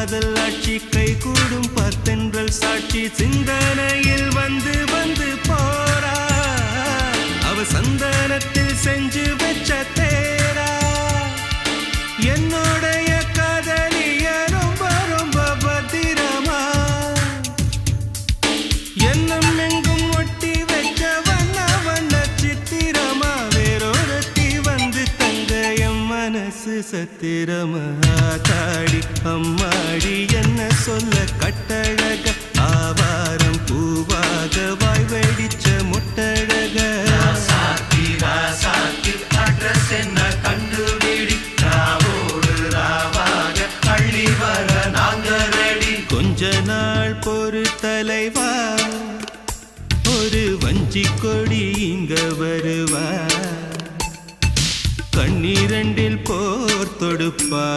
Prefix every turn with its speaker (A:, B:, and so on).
A: காதல் ஆட்சி கை கூடும் பத்தென்றல் சாட்சி சிந்தனையில் வந்து வந்து போறா அவ சந்தனத்தில் செஞ்சு வச்ச தேரா என்னோடைய காதலிய ரொம்ப ரொம்ப பத்திரமா என்னும் எங்கும் ஒட்டி வச்ச வண்ண வண்ண சித்திரமா வேறொருத்தி வந்து தங்க என் மனசு சத்திரமா தாடி அம்மாடி என்ன சொல்ல கட்டழக ஆவாரம் பூவாக வாய் வெடிச்ச முட்டழக
B: அட்ரஸ் என்ன கண்டுபிடி ராவோடு ராவாக அள்ளி வர நாங்க ரெடி
A: கொஞ்ச நாள் பொறு தலைவா ஒரு வஞ்சி கொடி இங்க வருவா கண்ணீரண்டில் போர் தொடுப்பா